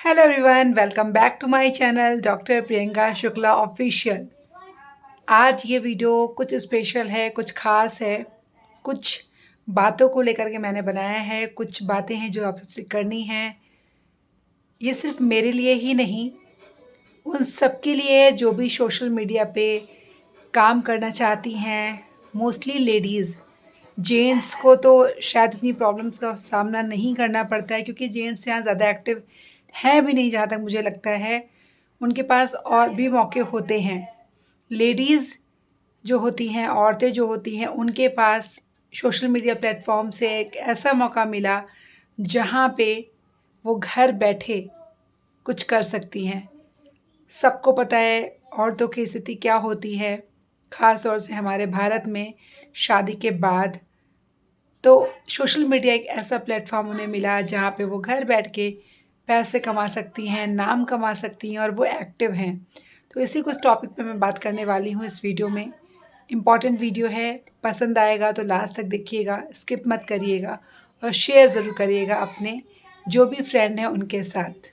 Hello everyone, welcome back to my channel doctor Priyanka Shukla official. आज ये video कुछ special है, कुछ ख़ास है। कुछ बातों को लेकर के मैंने बनाया है। कुछ बातें हैं जो आप सबसे करनी हैं। ये सिर्फ मेरे लिए ही नहीं, उन सब के लिए है जो भी सोशल मीडिया पे काम करना चाहती हैं। मोस्टली लेडीज़, जेंट्स को तो शायद इतनी प्रॉब्लम्स का सामना नहीं करना पड़ता है, क्योंकि जेंट्स यहाँ ज़्यादा एक्टिव हैं भी नहीं, जहाँ तक मुझे लगता है। उनके पास और भी मौके होते हैं। लेडीज़ जो होती हैं, औरतें जो होती हैं, उनके पास सोशल मीडिया प्लेटफॉर्म से एक ऐसा मौका मिला जहाँ पे वो घर बैठे कुछ कर सकती हैं। सबको पता है औरतों की स्थिति क्या होती है, ख़ास तौर से हमारे भारत में शादी के बाद। तो सोशल मीडिया एक ऐसा प्लेटफॉर्म उन्हें मिला जहाँ पे वो घर बैठ के पैसे कमा सकती हैं, नाम कमा सकती हैं, और वो एक्टिव हैं। तो इसी कुछ टॉपिक पे मैं बात करने वाली हूँ इस वीडियो में। इम्पॉर्टेंट वीडियो है, पसंद आएगा तो लास्ट तक देखिएगा, स्किप मत करिएगा और शेयर ज़रूर करिएगा अपने जो भी फ्रेंड हैं उनके साथ।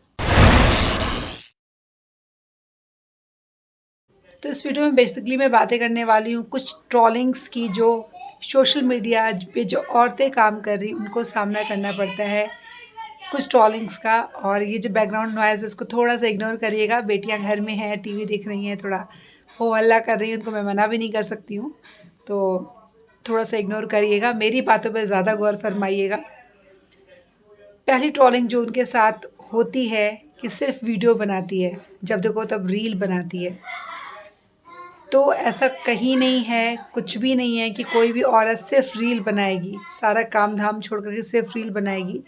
तो इस वीडियो में बेसिकली मैं बातें करने वाली हूँ कुछ ट्रोलिंग्स की, जो सोशल मीडिया पे जो औरतें काम कर रही उनको सामना करना पड़ता है कुछ ट्रोलिंग्स का। और ये जो बैकग्राउंड नॉइज़ है इसको थोड़ा सा इग्नोर करिएगा। बेटियां घर में हैं, टीवी देख रही हैं, थोड़ा हो हल्ला कर रही हैं, उनको मैं मना भी नहीं कर सकती हूँ, तो थोड़ा सा इग्नोर करिएगा, मेरी बातों पे ज़्यादा गौर फरमाइएगा। पहली ट्रोलिंग जो उनके साथ होती है कि सिर्फ वीडियो बनाती है, जब देखो तब रील बनाती है। तो ऐसा कहीं नहीं है, कुछ भी नहीं है कि कोई भी औरत सिर्फ रील बनाएगी, सारा काम धाम छोड़ कर के सिर्फ रील बनाएगी,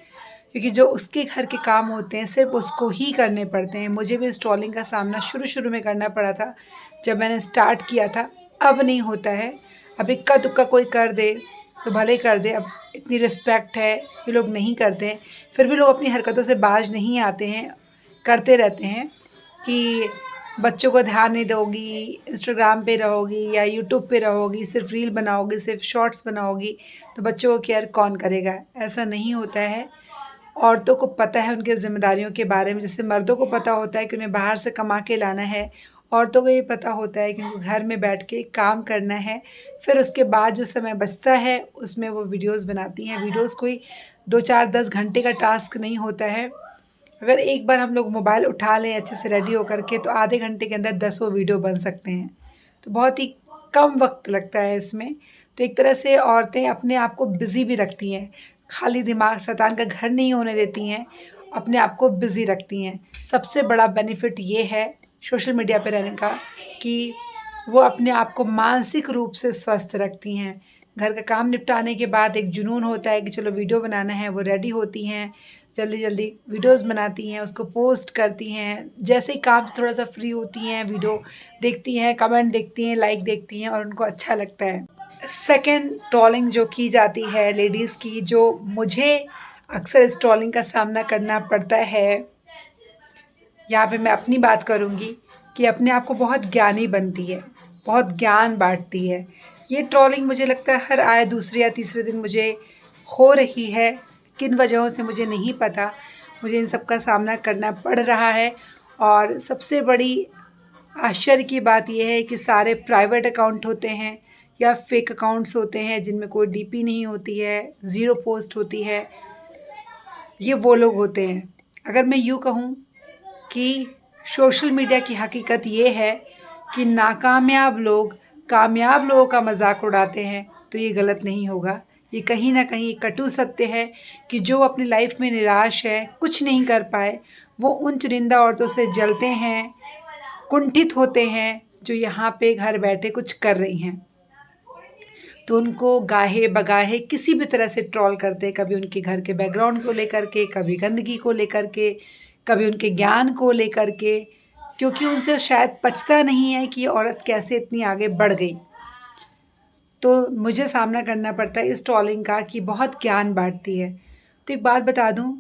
क्योंकि जो उसके घर के काम होते हैं सिर्फ उसको ही करने पड़ते हैं। मुझे भी इस ट्रोलिंग का सामना शुरू शुरू में करना पड़ा था जब मैंने स्टार्ट किया था। अब नहीं होता है। अब इक्का दुक्का कोई कर दे तो भले कर दे, अब इतनी रिस्पेक्ट है, ये लोग नहीं करते हैं। फिर भी लोग अपनी हरकतों से बाज नहीं आते हैं, करते रहते हैं कि बच्चों को ध्यान नहीं दोगी, इंस्टाग्राम पे रहोगी या यूट्यूब पे रहोगी, सिर्फ रील बनाओगी, सिर्फ शॉर्ट्स बनाओगी, तो बच्चों को केयर कौन करेगा। ऐसा नहीं होता है। औरतों को पता है उनकी ज़िम्मेदारियों के बारे में, जैसे मर्दों को पता होता है कि उन्हें बाहर से कमा के लाना है, औरतों को ये पता होता है कि उनको घर में बैठ के काम करना है। फिर उसके बाद जो समय बचता है उसमें वो वीडियोस बनाती हैं। वीडियोस कोई 2 4 10 घंटे का टास्क नहीं होता है। अगर एक बार हम लोग मोबाइल उठा लें अच्छे से रेडी होकर के, तो आधे घंटे के अंदर 10 वीडियो बन सकते हैं। तो बहुत ही कम वक्त लगता है इसमें। तो एक तरह से औरतें अपने आप को बिज़ी भी रखती हैं, खाली दिमाग शैतान का घर नहीं होने देती हैं, अपने आप को बिज़ी रखती हैं। सबसे बड़ा बेनिफिट ये है सोशल मीडिया पे रहने का कि वो अपने आप को मानसिक रूप से स्वस्थ रखती हैं। घर का काम निपटाने के बाद एक जुनून होता है कि चलो वीडियो बनाना है, वो रेडी होती हैं, जल्दी जल्दी वीडियोस बनाती हैं, उसको पोस्ट करती हैं। जैसे ही काम से थोड़ा सा फ्री होती हैं, वीडियो देखती हैं, कमेंट देखती हैं, लाइक देखती हैं और उनको अच्छा लगता है। सेकंड ट्रोलिंग जो की जाती है लेडीज़ की, जो मुझे अक्सर इस ट्रोलिंग का सामना करना पड़ता है, यहाँ पे मैं अपनी बात करूँगी कि अपने आप को बहुत ज्ञानी बनती है, बहुत ज्ञान बाँटती है। ये ट्रोलिंग मुझे लगता है हर आए दूसरे या तीसरे दिन मुझे हो रही है। किन वजहों से मुझे नहीं पता, मुझे इन सब का सामना करना पड़ रहा है। और सबसे बड़ी आश्चर्य की बात यह है कि सारे प्राइवेट अकाउंट होते हैं या फेक अकाउंट्स होते हैं जिनमें कोई डीपी नहीं होती है, ज़ीरो पोस्ट होती है, ये वो लोग होते हैं। अगर मैं यूँ कहूँ कि सोशल मीडिया की हकीकत ये है कि नाकामयाब लोग कामयाब लोगों का मजाक उड़ाते हैं, तो ये गलत नहीं होगा। ये कहीं ना कहीं कटु सत्य है कि जो अपनी लाइफ में निराश है, कुछ नहीं कर पाए, वो उन चुनिंदा औरतों से जलते हैं, कुंठित होते हैं, जो यहाँ पे घर बैठे कुछ कर रही हैं। तो उनको गाहे बगाहे किसी भी तरह से ट्रोल करते हैं, कभी उनके घर के बैकग्राउंड को लेकर के, कभी गंदगी को लेकर के, कभी उनके ज्ञान को लेकर के, क्योंकि उनसे शायद पचता नहीं है कि ये औरत कैसे इतनी आगे बढ़ गई। तो मुझे सामना करना पड़ता है इस ट्रोलिंग का कि बहुत ज्ञान बांटती है। तो एक बात बता दूं,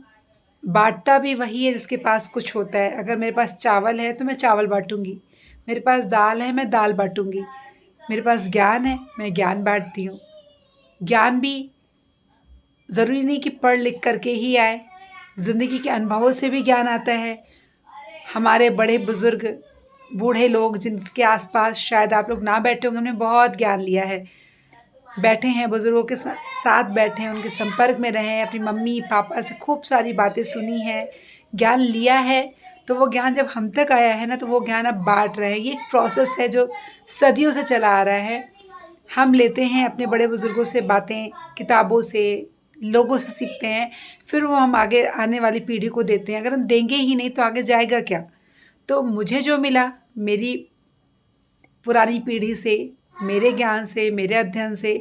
बांटता भी वही है जिसके पास कुछ होता है। अगर मेरे पास चावल है तो मैं चावल बांटूंगी, मेरे पास दाल है मैं दाल बांटूंगी, मेरे पास ज्ञान है मैं ज्ञान बांटती हूँ। ज्ञान भी ज़रूरी नहीं कि पढ़ लिख करके ही आए, ज़िंदगी के अनुभवों से भी ज्ञान आता है। हमारे बड़े बुज़ुर्ग, बूढ़े लोग जिनके आस-पास शायद आप लोग ना बैठे होंगे, उन्होंने बहुत ज्ञान लिया है। बैठे हैं बुज़ुर्गों के साथ बैठे हैं, उनके संपर्क में रहे हैं, अपनी मम्मी-पापा से खूब सारी बातें सुनी हैं, ज्ञान लिया है, तो वो ज्ञान जब हम तक आया है ना, तो वो ज्ञान अब बाँट रहे हैं। ये एक प्रोसेस है जो सदियों से चला आ रहा है। हम लेते हैं अपने बड़े बुज़ुर्गों से बातें, किताबों से, लोगों से सीखते हैं, फिर वो हम आगे आने वाली पीढ़ी को देते हैं। अगर हम देंगे ही नहीं तो आगे जाएगा क्या? तो मुझे जो मिला मेरी पुरानी पीढ़ी से, मेरे ज्ञान से, मेरे अध्ययन से,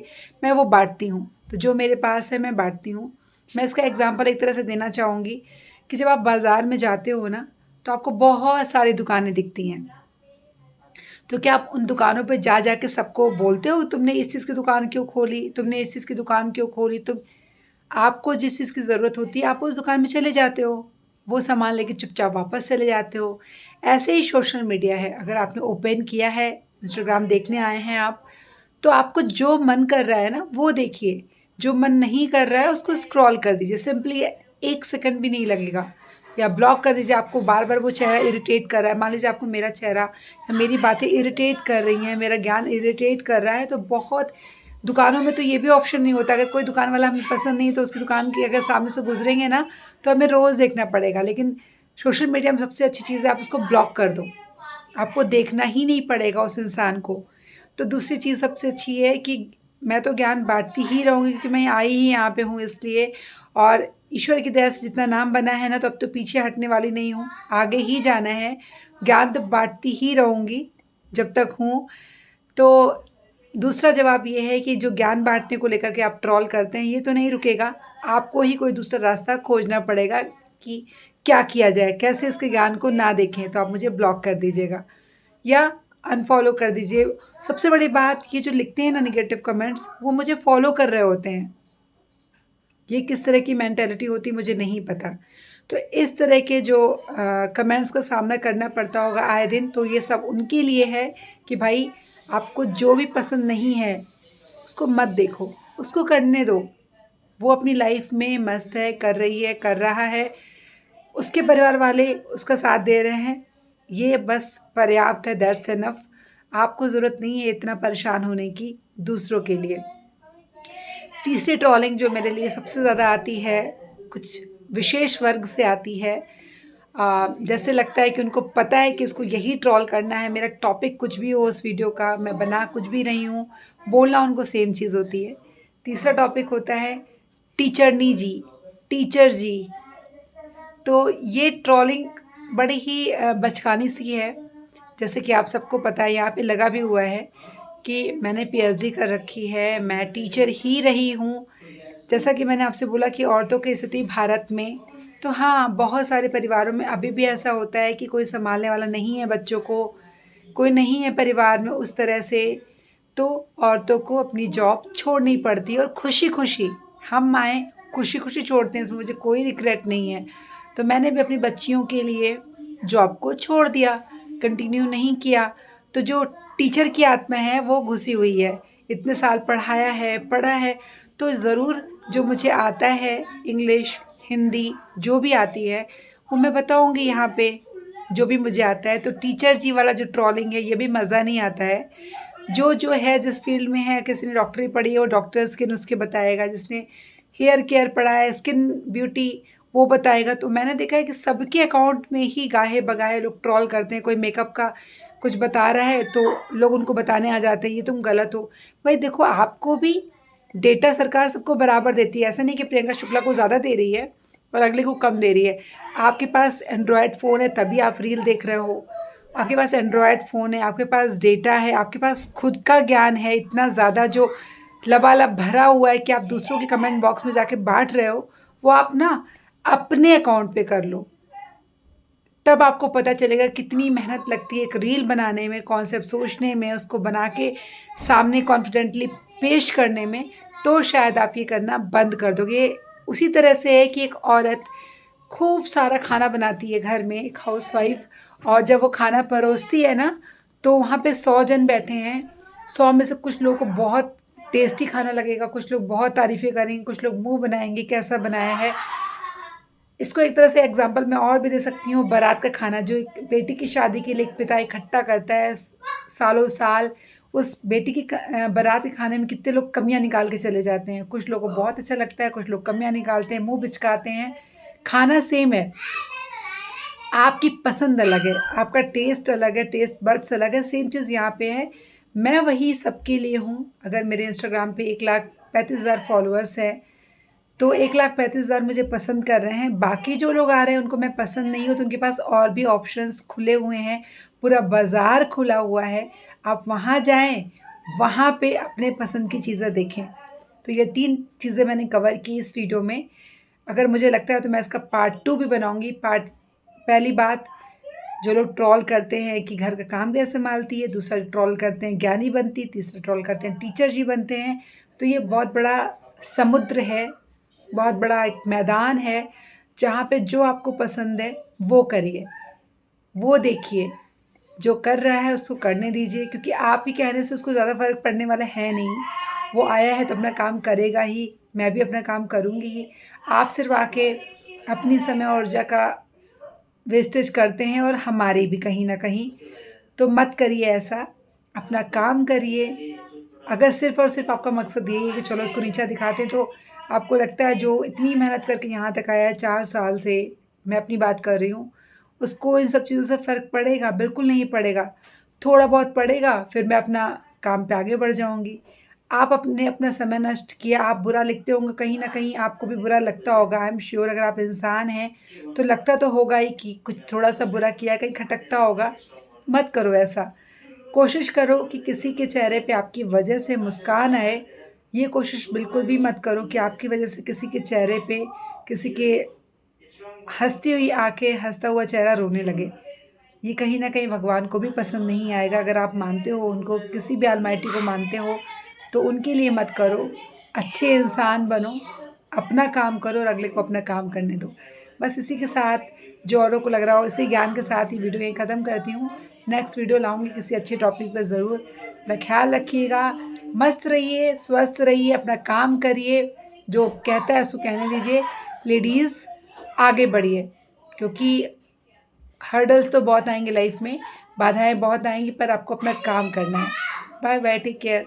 मैं वो बाँटती हूँ। तो जो मेरे पास है मैं बाँटती हूँ। मैं इसका एग्ज़ाम्पल एक तरह से देना चाहूँगी कि जब आप बाज़ार में जाते हो ना, तो आपको बहुत सारी दुकानें दिखती हैं। तो क्या आप उन दुकानों पे जा के सबको बोलते हो तुमने इस चीज़ की दुकान क्यों खोली? तुमने इस चीज़ की दुकान क्यों खोली? आपको जिस चीज़ की ज़रूरत होती है आप उस दुकान में चले जाते हो। वो सामान लेके चुपचाप वापस चले जाते हो। ऐसे ही सोशल मीडिया है, अगर आपने ओपन किया है, इंस्टाग्राम देखने आए हैं आप, तो आपको जो मन कर रहा है ना वो देखिए, जो मन नहीं कर रहा है उसको स्क्रॉल कर दीजिए। सिंपली 1 सेकंड भी नहीं लगेगा, या ब्लॉक कर दीजिए। आपको बार-बार वो चेहरा इरिटेट कर रहा है, मान लीजिए आपको मेरा चेहरा या मेरी बातें इरिटेट कर रही हैं, मेरा ज्ञान इरिटेट कर रहा है, तो बहुत दुकानों में तो ये भी ऑप्शन नहीं होता, अगर कोई दुकान वाला हमें पसंद नहीं है तो उसकी दुकान की अगर सामने से गुज़रेंगे ना, तो हमें रोज़ देखना पड़ेगा। लेकिन सोशल मीडिया में सबसे अच्छी चीज़ है आप उसको ब्लॉक कर दो, आपको देखना ही नहीं पड़ेगा उस इंसान को। तो दूसरी चीज़ सबसे अच्छी है कि मैं तो ज्ञान बाँटती ही रहूँगी, क्योंकि मैं आई ही यहाँ पे हूँ इसलिए, और ईश्वर की दया से जितना नाम बना है ना, तो अब तो पीछे हटने वाली नहीं हूँ, आगे ही जाना है। ज्ञान तो बाँटती ही रहूँगी जब तक हूँ। तो दूसरा जवाब ये है कि जो ज्ञान बाँटने को लेकर के आप ट्रोल करते हैं, ये तो नहीं रुकेगा। आपको ही कोई दूसरा रास्ता खोजना पड़ेगा कि क्या किया जाए, कैसे इसके ज्ञान को ना देखें। तो आप मुझे ब्लॉक कर दीजिएगा या अनफ़ॉलो कर दीजिए। सबसे बड़ी बात, ये जो लिखते हैं ना नेगेटिव कमेंट्स, वो मुझे फ़ॉलो कर रहे होते हैं। ये किस तरह की मेंटालिटी होती है मुझे नहीं पता। तो इस तरह के जो कमेंट्स का सामना करना पड़ता होगा आए दिन, तो ये सब उनके लिए है कि भाई आपको जो भी पसंद नहीं है उसको मत देखो, उसको करने दो। वो अपनी लाइफ में मस्त है, कर रही है, कर रहा है, उसके परिवार वाले उसका साथ दे रहे हैं, ये बस पर्याप्त है, दैट्स इनफ। आपको ज़रूरत नहीं है इतना परेशान होने की दूसरों के लिए। तीसरी ट्रोलिंग जो मेरे लिए सबसे ज़्यादा आती है, कुछ विशेष वर्ग से आती है। जैसे लगता है कि उनको पता है कि उसको यही ट्रोल करना है, मेरा टॉपिक कुछ भी हो उस वीडियो का, मैं बना कुछ भी रही हूँ, बोलना उनको सेम चीज़ होती है। तीसरा टॉपिक होता है टीचरनी जी, टीचर जी। तो ये ट्रोलिंग बड़ी ही बचकानी सी है। जैसे कि आप सबको पता है, यहाँ पे लगा भी हुआ है कि मैंने पीएचडी कर रखी है, मैं टीचर ही रही हूँ। जैसा कि मैंने आपसे बोला कि औरतों की स्थिति भारत में, तो हाँ, बहुत सारे परिवारों में अभी भी ऐसा होता है कि कोई सँभालने वाला नहीं है बच्चों को, कोई नहीं है परिवार में उस तरह से, तो औरतों को अपनी जॉब छोड़नी पड़ती है, और खुशी-खुशी हम माएँ खुशी-खुशी छोड़ते हैं, इसमें मुझे कोई रिग्रेट नहीं है। तो मैंने भी अपनी बच्चियों के लिए जॉब को छोड़ दिया, कंटिन्यू नहीं किया। तो जो टीचर की आत्मा है वो घुसी हुई है, इतने साल पढ़ाया है, पढ़ा है, तो ज़रूर जो मुझे आता है इंग्लिश, हिंदी जो भी आती है वो मैं बताऊँगी यहाँ पे, जो भी मुझे आता है। तो टीचर जी वाला जो ट्रोलिंग है ये भी मज़ा नहीं आता है। जो है जिस फ़ील्ड में है, किसी ने डॉक्टरी पढ़ी है वो डॉक्टर्स के नुस्खे बताएगा, जिसने हेयर केयर पढ़ा है, स्किन ब्यूटी वो बताएगा। तो मैंने देखा है कि सबके अकाउंट में ही गाहे-बगाहे लोग ट्रोल करते हैं। कोई मेकअप का कुछ बता रहा है तो लोग उनको बताने आ जाते हैं ये तुम गलत हो। भाई देखो, आपको भी डेटा सरकार सबको बराबर देती है, ऐसा नहीं कि प्रियंका शुक्ला को ज़्यादा दे रही है और अगले को कम दे रही है। आपके पास एंड्रॉयड फ़ोन है तभी आप रील देख रहे हो, आपके पास एंड्रॉयड फ़ोन है, आपके पास डेटा है, आपके पास खुद का ज्ञान है इतना ज़्यादा जो लबालब भरा हुआ है कि आप दूसरों के कमेंट बॉक्स में जाके बाँट रहे हो, वो आप ना अपने अकाउंट पे कर लो। तब आपको पता चलेगा कितनी मेहनत लगती है एक रील बनाने में, कॉन्सेप्ट सोचने में, उसको बना के सामने कॉन्फिडेंटली पेश करने में, तो शायद आप ये करना बंद कर दोगे। उसी तरह से है कि एक औरत खूब सारा खाना बनाती है घर में, एक हाउसवाइफ़, और जब वो खाना परोसती है ना, तो वहाँ पे 100 जन बैठे हैं, 100 में से कुछ लोगों को बहुत टेस्टी खाना लगेगा, कुछ लोग बहुत तारीफ़ें करेंगे, कुछ लोग मुँह बनाएँगे कैसा बनाया है। इसको एक तरह से एग्जांपल मैं और भी दे सकती हूँ, बारात का खाना जो एक बेटी की शादी के लिए एक पिता इकट्ठा करता है सालों साल, उस बेटी की बारात के खाने में कितने लोग कमियाँ निकाल के चले जाते हैं। कुछ लोगों को बहुत अच्छा लगता है, कुछ लोग कमियाँ निकालते हैं, मुँह बिचकाते हैं। खाना सेम है, आपकी पसंद अलग है, आपका टेस्ट अलग है, टेस्ट बड्स अलग है, सेम चीज़ यहाँ पे है। मैं वही सबके लिए हूँ। अगर मेरे इंस्टाग्राम पे 1,35,000 फॉलोअर्स हैं, तो 1,35,000 मुझे पसंद कर रहे हैं। बाकी जो लोग आ रहे हैं उनको मैं पसंद नहीं हूँ, तो उनके पास और भी ऑप्शंस खुले हुए हैं, पूरा बाज़ार खुला हुआ है। आप वहाँ जाएँ, वहाँ पे अपने पसंद की चीज़ें देखें। तो ये 3 चीज़ें मैंने कवर की इस वीडियो में। अगर मुझे लगता है तो मैं इसका पार्ट 2 भी बनाऊँगी। पहली बात, जो लोग ट्रोल करते हैं कि घर का काम कैसे संभालती है, दूसरा ट्रोल करते हैं ज्ञानी बनती, तीसरा ट्रोल करते हैं टीचर जी बनते हैं। तो ये बहुत बड़ा समुद्र है, बहुत बड़ा एक मैदान है, जहाँ पे जो आपको पसंद है वो करिए, वो देखिए। जो कर रहा है उसको करने दीजिए, क्योंकि आप ही कहने से उसको ज़्यादा फ़र्क पड़ने वाला है नहीं। वो आया है तो अपना काम करेगा ही, मैं भी अपना काम करूँगी ही। आप सिर्फ़ आके अपनी समय और ऊर्जा का वेस्टेज करते हैं, और हमारी भी कहीं न कहीं। तो मत करिए ऐसा, अपना काम करिए। अगर सिर्फ़ और सिर्फ़ आपका मकसद यही है कि चलो इसको नीचा दिखाते हैं, तो आपको लगता है जो इतनी मेहनत करके यहाँ तक आया है 4 साल से, मैं अपनी बात कर रही हूँ, उसको इन सब चीज़ों से फ़र्क पड़ेगा? बिल्कुल नहीं पड़ेगा। थोड़ा बहुत पड़ेगा, फिर मैं अपना काम पे आगे बढ़ जाऊँगी। आप अपने अपना समय नष्ट किया, आप बुरा लिखते होंगे, कहीं न कहीं आपको भी बुरा लगता होगा। आई एम श्योर, अगर आप इंसान हैं, तो लगता तो होगा ही कि कुछ थोड़ा-सा बुरा किया, कहीं खटकता होगा। मत करो ऐसा। कोशिश करो कि किसी के चेहरे पे आपकी वजह से मुस्कान आए। ये कोशिश बिल्कुल भी मत करो कि आपकी वजह से किसी के चेहरे पे, किसी के हँसती हुई आँखें, हँसता हुआ चेहरा रोने लगे। ये कहीं न कहीं भगवान को भी पसंद नहीं आएगा। अगर आप मानते हो उनको, किसी भी ऑलमाइटी को मानते हो, तो उनके लिए मत करो। अच्छे इंसान बनो, अपना काम करो और अगले को अपना काम करने दो। बस इसी के साथ, जो औरों को लग रहा हो, इसी ज्ञान के साथ ही वीडियो यहीं ख़त्म करती हूँ। नेक्स्ट वीडियो लाऊँगी किसी अच्छे टॉपिक पे ज़रूर। अपना ख़्याल रखिएगा, मस्त रहिए, स्वस्थ रहिए, अपना काम करिए, जो कहता है उसको कहने दीजिए। लेडीज़ आगे बढ़िए, क्योंकि हर्डल्स तो बहुत आएँगे लाइफ में, बाधाएँ बहुत आएँगी, पर आपको अपना काम करना है। Bye bye, take care.